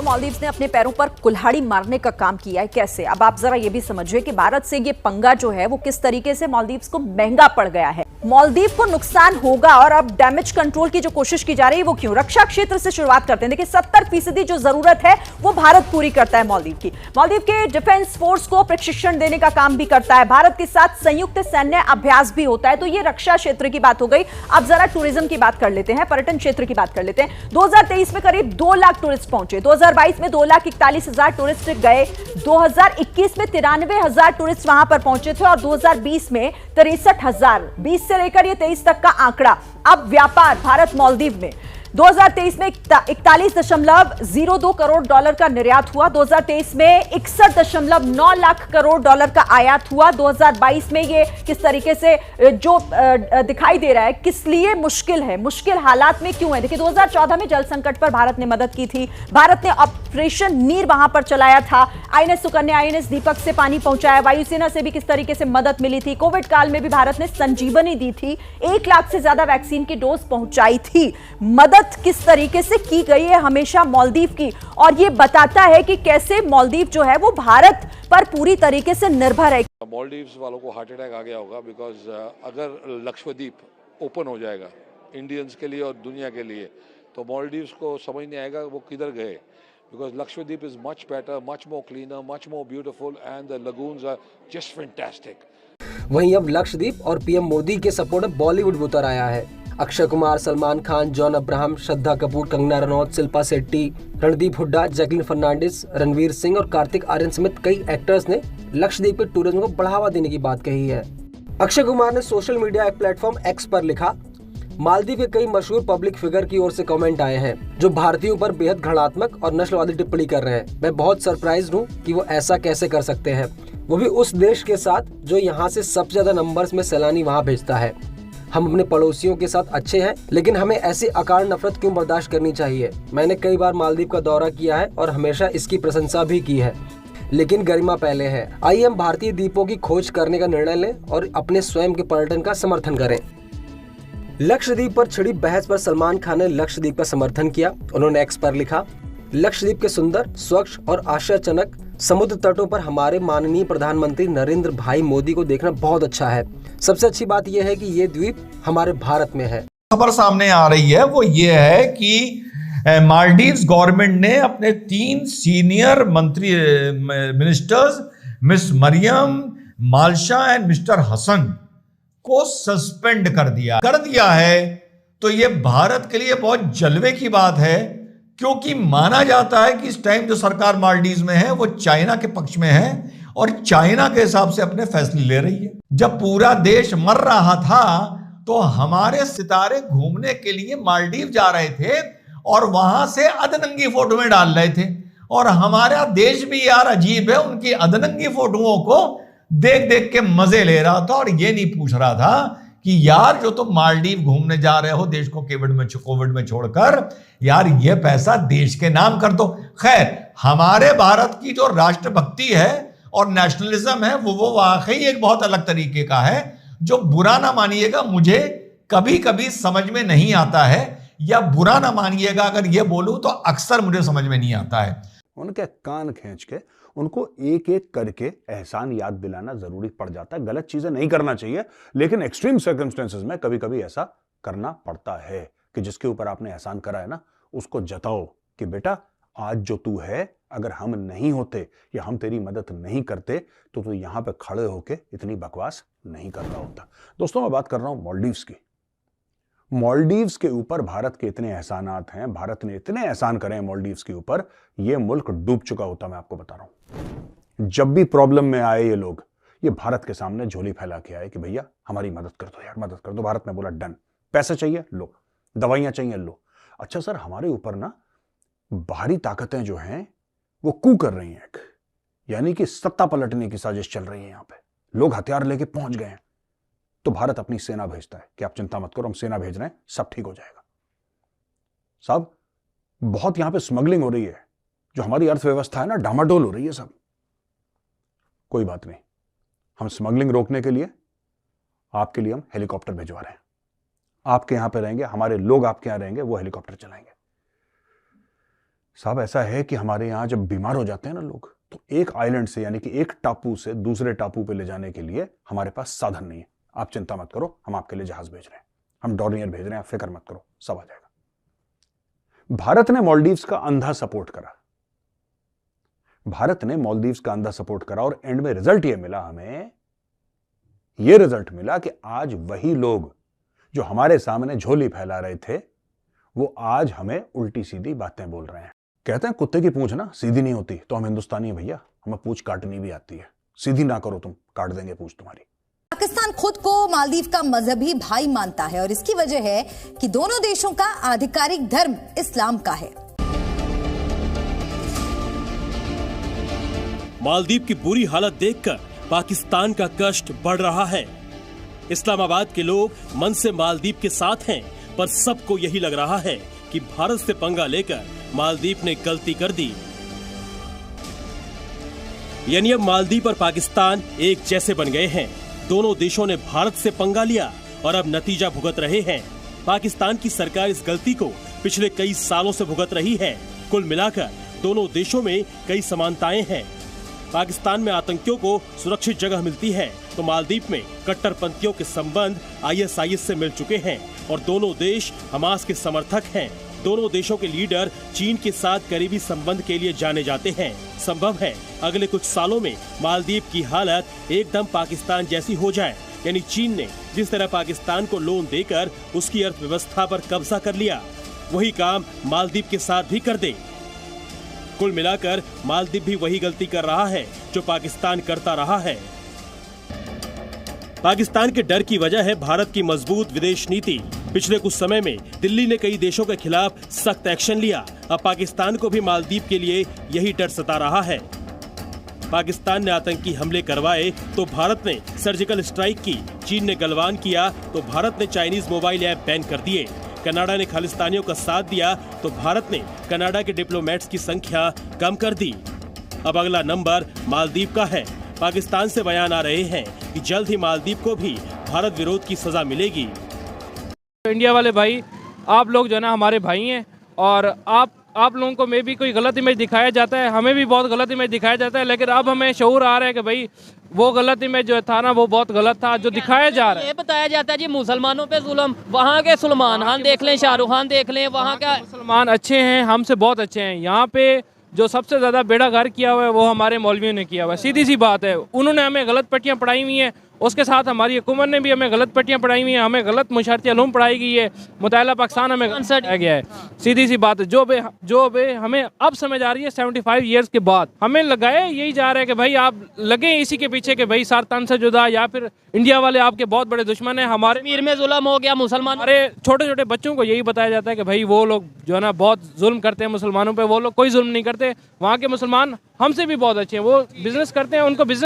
मालदीव्स ने अपने पैरों पर कुल्हाड़ी मारने का काम किया है। कैसे? अब आप जरा ये भी समझिए कि भारत से ये पंगा जो है वो किस तरीके से मालदीव्स को महंगा पड़ गया है। मालदीव को नुकसान होगा और अब डैमेज कंट्रोल की जो कोशिश की जा रही है वो क्यों? रक्षा क्षेत्र से शुरुआत करते हैं। देखिए 70% जो जरूरत है वो भारत पूरी करता है मालदीव की। मालदीव के डिफेंस फोर्स को प्रशिक्षण देने का काम भी करता है। भारत के साथ संयुक्त सैन्य अभ्यास भी होता है। तो ये रक्षा क्षेत्र की बात हो गई। अब जरा टूरिज्म की बात कर लेते हैं, पर्यटन क्षेत्र की बात कर लेते हैं। 2023 में करीब 2 लाख टूरिस्ट पहुंचे, 2022 में 2,41,000 टूरिस्ट गए, 2021 में 93,000 टूरिस्ट वहां पर पहुंचे थे और 2020 में 63,000, 20 से लेकर ये 23 तक का आंकड़ा। अब व्यापार भारत मालदीव में 2023 में 41.02 करोड़ डॉलर का निर्यात हुआ, 2023 में 61.9 लाख करोड़ डॉलर का आयात हुआ। 2022 में ये किस तरीके से जो दिखाई दे रहा है, किस लिए मुश्किल है, मुश्किल हालात में क्यों है? देखिए 2014 में जल संकट पर भारत ने मदद की थी। भारत ने ऑपरेशन नीर वहां पर चलाया था। आईएनएस सुकन्या, आईएनएस दीपक से पानी पहुंचाया। वायुसेना से भी किस तरीके से मदद मिली थी। कोविड काल में भी भारत ने संजीवनी दी थी, 1 लाख से ज्यादा वैक्सीन की डोज पहुंचाई थी। मदद किस तरीके से की गई है हमेशा मालदीव की, और ये बताता है कि कैसे मालदीव जो है वो भारत पर पूरी तरीके से निर्भर है। मालदीव्स वालों को हार्ट अटैक आ गया होगा बिकॉज अगर लक्षद्वीप ओपन हो जाएगा इंडियंस के लिए और दुनिया के लिए, तो मालदीव्स को समझ नहीं आएगा वो किधर गए, because Lakshadweep is much better, much more cleaner, much more beautiful and the lagoons are just fantastic. वहीं अब लक्षद्वीप और पीएम मोदी के सपोर्ट में बॉलीवुड में उतर आया है। Akshay Kumar, Salman Khan, John Abraham, Shraddha Kapoor, Kangana Ranaut, Shilpa Shetty, Randeep Hooda, Jacqueline Fernandes, Ranveer Singh और कार्तिक आर्यन समेत कई एक्टर्स ने लक्षद्वीप के टूरिज्म को बढ़ावा देने की बात कही है। अक्षय कुमार ने सोशल मीडिया एक प्लेटफॉर्म एक्स पर लिखा, मालदीव के कई मशहूर पब्लिक फिगर की ओर से कमेंट आए हैं जो भारतीयों पर बेहद घृणात्मक और नस्लवादी टिप्पणी कर रहे हैं। मैं बहुत सरप्राइज्ड हूँ कि वो ऐसा कैसे कर सकते हैं, वो भी उस देश के साथ जो यहाँ से सबसे ज्यादा नंबर्स में सैलानी वहाँ भेजता है। हम अपने पड़ोसियों के साथ अच्छे हैं, लेकिन हमें ऐसी अकारण नफरत क्यों बर्दाश्त करनी चाहिए? मैंने कई बार मालदीव का दौरा किया है और हमेशा इसकी प्रशंसा भी की है, लेकिन गरिमा पहले है। आइए हम भारतीय द्वीपों की खोज करने का निर्णय लें और अपने स्वयं के पर्यटन का समर्थन करें। लक्षद्वीप पर छिड़ी बहस पर सलमान खान ने लक्षद्वीप का समर्थन किया। उन्होंने एक्स पर लिखा, लक्षद्वीप के सुंदर, स्वच्छ और आश्चर्यजनक समुद्र तटों पर हमारे माननीय प्रधानमंत्री नरेंद्र भाई मोदी को देखना बहुत अच्छा है। सबसे अच्छी बात यह है कि ये द्वीप हमारे भारत में है। खबर सामने आ रही है वो ये है कि मालदीव्स गवर्नमेंट ने अपने 3 सीनियर मंत्री ministers miss Maryam Malsha and mister Hassan को सस्पेंड कर दिया है। तो ये भारत के लिए बहुत जलवे की बात है, क्योंकि माना जाता है कि इस टाइम जो सरकार मालदीव्स में है वो चाइना के पक्ष में है और चाइना के हिसाब से अपने फैसले ले रही है। जब पूरा देश मर रहा था तो हमारे सितारे घूमने के लिए मालदीव जा रहे थे और वहां से अधनंगी फोटो में डाल रहे थे, और हमारा देश भी यार अजीब है, उनकी अधनंगी फोटोओं को देख देख के मजे ले रहा था और ये नहीं पूछ रहा था कि यार जो तुम मालदीव घूमने जा रहे हो देश को कोविड में छोड़कर, यार ये पैसा देश के नाम कर दो। खैर, हमारे भारत की जो राष्ट्रभक्ति है और नेशनलिज्म है वो वाकई एक बहुत अलग तरीके का है, जो बुरा ना मानिएगा मुझे कभी कभी समझ में नहीं आता है, या बुरा ना मानिएगा अगर ये बोलूं तो अक्सर मुझे समझ में नहीं आता है। उनके कान खींच के उनको एक एक करके एहसान याद दिलाना जरूरी पड़ जाता है। गलत चीजें नहीं करना चाहिए, लेकिन एक्सट्रीम सर्कमस्टेंसेस में कभी कभी ऐसा करना पड़ता है कि जिसके ऊपर आपने एहसान करा है ना, उसको जताओ कि बेटा आज जो तू है, अगर हम नहीं होते या हम तेरी मदद नहीं करते तो तू यहां पे खड़े होके इतनी बकवास नहीं कर रहा होता। दोस्तों, मैं बात कर रहा हूं मालदीव्स की। मालदीव्स के ऊपर भारत के इतने एहसानात हैं, भारत ने इतने एहसान करे हैं मालदीव्स के ऊपर, ये मुल्क डूब चुका होता। मैं आपको बता रहा हूं, जब भी प्रॉब्लम में आए ये लोग, ये भारत के सामने झोली फैला के आए कि भैया हमारी मदद कर दो, यार मदद कर दो। भारत ने बोला डन। पैसे चाहिए लो, दवाइयां चाहिए लो। अच्छा सर, हमारे ऊपर ना बाहरी ताकतें जो हैं वो कू कर रही हैं, यानी कि सत्ता पलटने की साजिश चल रही है। यहां पे लोग हथियार लेके पहुंच गए हैं, तो भारत अपनी सेना भेजता है कि आप चिंता मत करो, हम सेना भेज रहे हैं, सब ठीक हो जाएगा। साहब, बहुत यहां पे स्मगलिंग हो रही है, जो हमारी अर्थव्यवस्था है ना, डामाडोल हो रही है सब। कोई बात नहीं, हम स्मगलिंग रोकने के लिए आपके लिए हम हेलीकॉप्टर भिजवा रहे हैं। आपके यहां पे रहेंगे, हमारे लोग आपके यहां रहेंगे, वो हेलीकॉप्टर चलाएंगे। साहब ऐसा है कि हमारे यहाँ जब बीमार हो जाते हैं ना लोग, तो एक आइलैंड से यानी कि एक टापू से दूसरे टापू पे ले जाने के लिए हमारे पास साधन नहीं है। आप चिंता मत करो, हम आपके लिए जहाज भेज रहे हैं, हम डॉर्नियर भेज रहे हैं, आप फिक्र मत करो, सब आ जाएगा। भारत ने मालदीव्स का अंधा सपोर्ट करा, भारत ने मालदीव्स का अंधा सपोर्ट करा और एंड में रिजल्ट ये मिला, हमें ये रिजल्ट मिला कि आज वही लोग जो हमारे सामने झोली फैला रहे थे वो आज हमें उल्टी सीधी बातें बोल रहे हैं। कहते हैं कुत्ते की पूंछ ना सीधी नहीं होती, तो हम हिंदुस्तानी हैं भैया, हमें पूंछ काटनी भी आती है। सीधी ना करो तुम, काट देंगे पूंछ तुम्हारी। पाकिस्तान खुद को मालदीव का मजहबी भाई मानता है और इसकी वजह है कि दोनों देशों का आधिकारिक धर्म इस्लाम का है। मालदीव की बुरी हालत देखकर पाकिस्तान का कष्ट बढ़ रहा है। इस्लामाबाद के लोग मन से मालदीव के साथ हैं, पर सबको यही लग रहा है कि भारत से पंगा लेकर मालदीव ने गलती कर दी। यानी अब मालदीव और पाकिस्तान एक जैसे बन गए हैं। दोनों देशों ने भारत से पंगा लिया और अब नतीजा भुगत रहे हैं। पाकिस्तान की सरकार इस गलती को पिछले कई सालों से भुगत रही है। कुल मिलाकर दोनों देशों में कई समानताएं हैं। पाकिस्तान में आतंकियों को सुरक्षित जगह मिलती है, तो मालदीव में कट्टरपंथियों के संबंध ISIS से मिल चुके हैं और दोनों देश हमास के समर्थक हैं। दोनों देशों के लीडर चीन के साथ करीबी संबंध के लिए जाने जाते हैं। संभव है अगले कुछ सालों में मालदीव की हालत एकदम पाकिस्तान जैसी हो जाए, यानी चीन ने जिस तरह पाकिस्तान को लोन देकर उसकी अर्थव्यवस्था पर कब्जा कर लिया, वही काम मालदीव के साथ भी कर दे। कुल मिलाकर मालदीव भी वही गलती कर रहा है जो पाकिस्तान करता रहा है। पाकिस्तान के डर की वजह है भारत की मजबूत विदेश नीति। पिछले कुछ समय में दिल्ली ने कई देशों के खिलाफ सख्त एक्शन लिया। अब पाकिस्तान को भी मालदीव के लिए यही डर सता रहा है। पाकिस्तान ने आतंकी हमले करवाए तो भारत ने सर्जिकल स्ट्राइक की, चीन ने गलवान किया तो भारत ने चाइनीज मोबाइल ऐप बैन कर दिए, कनाडा ने खालिस्तानियों का साथ दिया तो भारत ने कनाडा के डिप्लोमेट्स की संख्या कम कर दी। अब अगला नंबर मालदीव का है। पाकिस्तान से बयान आ रहे हैं कि जल्द ही मालदीव को भी भारत विरोध की सजा मिलेगी। इंडिया वाले भाई, आप लोग जो है ना हमारे भाई हैं और आप लोगों को में भी कोई गलत इमेज दिखाया जाता है, हमें भी बहुत गलत इमेज दिखाया जाता है, लेकिन अब हमें शऊर आ रहा है कि भाई वो गलत इमेज जो था ना वो बहुत गलत था जो दिखाया जा रहा है। ये बताया जाता है जी मुसलमानों पे जुल्म, वहाँ के सलमान खान देख लें, शाहरुख खान देख लें, वहाँ का मुसलमान अच्छे हैं, हमसे बहुत अच्छे हैं। यहाँ पे जो सबसे ज़्यादा बेड़ा गर्क किया हुआ है वो हमारे मौलवियों ने किया हुआ है। सीधी सी बात है, उन्होंने हमें गलत पट्टियाँ पढ़ाई हुई हैं, उसके साथ हमारी हुकूमत ने भी हमें गलत पट्टियाँ पढ़ाई हुई हैं, हमें गलत मुशारती अलूम पढ़ाई गई है, मुताला पाकिस्तान हमें पढ़ाया गया है। सीधी सी बात है, जो बे हमें अब समझ आ रही है 75 ईयर्स के बाद, हमें लगाए यही जा रहा है कि भाई आप लगे इसी के पीछे कि भाई सारतन से जुदा या फिर इंडिया वाले आपके बहुत बड़े दुश्मन हैं। हमारे कश्मीर में जुल्म हो गया मुसलमान, अरे छोटे छोटे बच्चों को यही बताया जाता है कि भाई वो लोग जो है ना बहुत जुल्म करते हैं मुसलमानों पे, वो लोग कोई जुल्म नहीं करते। वहाँ के मुसलमान हमसे भी बहुत अच्छे हैं, वो बिजनेस करते हैं, उनको बिजनेस